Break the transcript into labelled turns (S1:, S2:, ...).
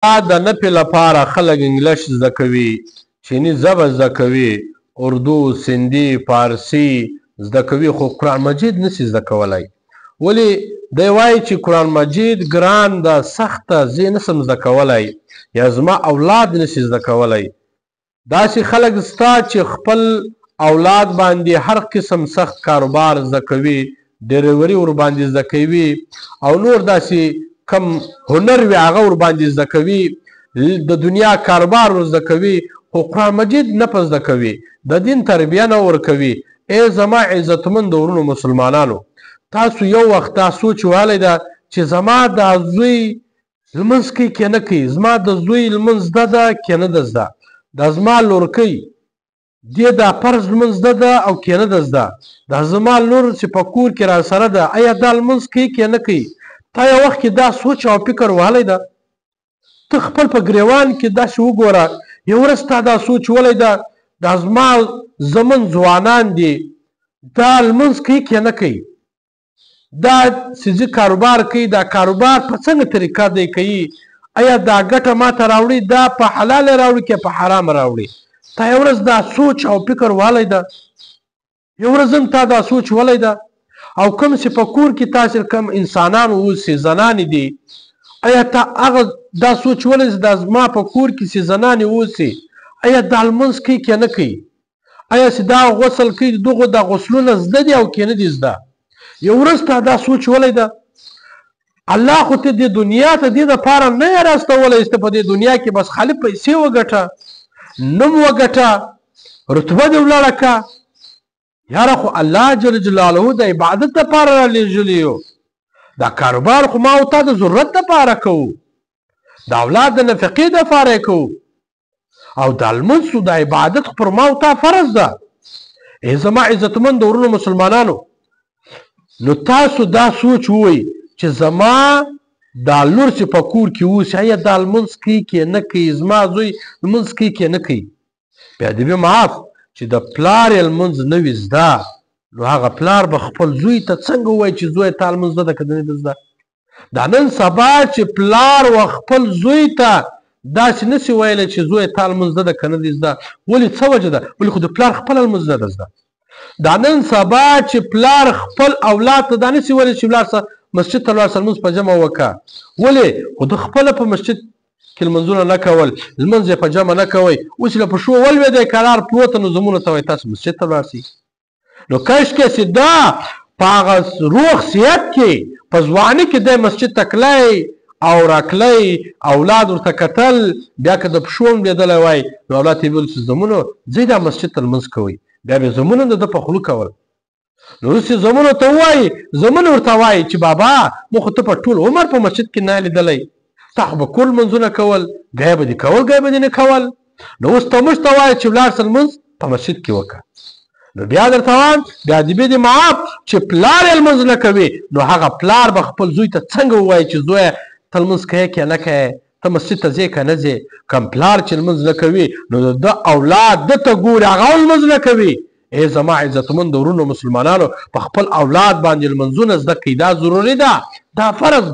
S1: د نفي لپاره خلک انګلیش زده کوي، چیني ژبه زده کوي، اردو، سندي، فارسي زده کوي، خو قرآن مجید نشي زده کولی. ولې دی وایي چې قرآن مجید ګران ده، سخته، زه یې نشم زده کولی، یا زما اولاد نشي زده کولی. داسې خلک شته چې خپل اولاد باندې هر قسم سخت کاروبار زده کوي، ډریوري ورباندې زده کوي، او نور داسې کم هنر وي هغه ورباندې زده کوي، د دنیا کاروبار ور زده کوي، خو قرآن مجید نه په زده کوي، د دین تربیه نه ورکوي. ای زما عزتمند ورونو مسلمانانو، تاسو یو وخت دا سوچ وهلی ده چې زما د زوی لمونځ کوي که نه کوي، زما د زوی لمونځ زده ده که نه ده زده، دا زما لورکۍ دې دا فرض لمونځ زده ده او که نه ده زده، دا زما لور چې په کور کې راسره ده آیا دا لمونځ کوي که نه کوي. تا یو وخت کې دا سوچ او فکر وهلی ده؟ ته خپل په ګریوان کې داسې وګوره، یو ورځ تا دا سوچ وهلی ده دا زما زمون ځوانان دي دا لمونځ کوي که نه کوي، دا سیزي کاروبار کوي، دا کاروبار په څنګه طریقه دی کوي، آیا دا ګټه ماته راوړي، دا په حلال راوړي که په حرام راوړي. تا یو ورځ دا سوچ او فکر وهلی ده؟ یو ورځ هم تا دا سوچ وهلی ده؟ او کوم چې په کور کې تاسې کم انسانان اوسي، زنانې دي، آیا تا هغه دا سوچ وهلی چې دا زما په کور کې چې زنانې اوسي آیا دا لمونځ کوي که نه کوي، آیا چې دا غسل کوي، دغو دا غسلونه زده دي او که نه دي زده. یو ورځ تا دا سوچ وهلی ده؟ الله خو ته دې دنیا ته دې دپاره نه یې راستولی چې ته په دې دنیا کې بس خالي پیسې وګټه، نوم وګټه، رتبه دې ولړه که. یاره خو الله جل جلاله د عبادت دپاره رالیږلی یو، دا کاروبار خو ما او تا د ضرورت دپاره کوو، د اولاد د نفقې دپاره یې کوو، او دا لمونځ د عبادت خو پر ما او تا فرض ده. ای زما عزتمند ورونو مسلمانانو، نو تاسو دا سوچ ووئ چې زما دا لور چې په کور کې اوسي آیا دا لمونځ کوي که نه کوي، زما زوی لمونځ کوي که نه کوي. بیا دې به معاف چې د پلار یې لمونځ نه وي زده، نو هغه پلار به خپل زوی ته څنګه ووایي چې زوی تا لمونځ زده ده که نه ده زده. دا نن سبا چې پلار و خپل زوی ته داسې نسي ویلی چې زوی تا لمونځ زده ده که نه دي زده. ولې څه وجه ده؟ ولې خو د پلار خپله لمونځ نه ده زده. دا نن سبا چې پلار خپل اولاد ته دا نسي ویلی چې ولاړ سه مسجد ته ولاړ سه لمونځ په جمع وکړه. ولې؟ خو د خپله په مسجد کې لمونځونه نه کول، لمونځ یې په جمع نه کوئ، اوس یې له پښو ولوېدی قرار پروته، نو زمونږ ته وایي تاسو مسجد ته ولاړ سئ. نو کاشکې چې دا په هغه روغ صحت کې په ځواني کې دی مسجد ته تللی او راتلی، اولاد ورته کتل، بیا که د پښو هم لوېدلی وای نو اولاد ته یې ویل چې زمونو ځئ دا مسجد ته لمونځ کوئ، بیا به یې زمونه د ده په خولو کول. نو اوس یې زمونو ته ووایي، زمونه ورته وایي چې بابا موږ خو ته په ټول عمر په مسجد کې نه لیدلی، تا خو به کور لمونځونه کول، ګای به دې کول ګای به دې نه کول، نو اوس ته موږ ته وایي چې ولاړ سه لمونځ په مسجد کې وکړه. نو بیا درته وایم بیا دې به دې معاف چې پلار یې لمونځ نه کوي، نو هغه پلار به خپل زوی ته څنګه ووایي چې زویه ته لمونځ کوې که نه کوې، ته مسجد ته ځې که نه ځې. کم پلار چې لمونځ نه کوي نو د ده اولاد ده ته ګوري هغه هم لمونځ نه کوي. ای زما عزتمند ورونو مسلمانانو، په خپل اولاد باندې لمونځونه زده کړئ، دا ضروري ده، دا فرض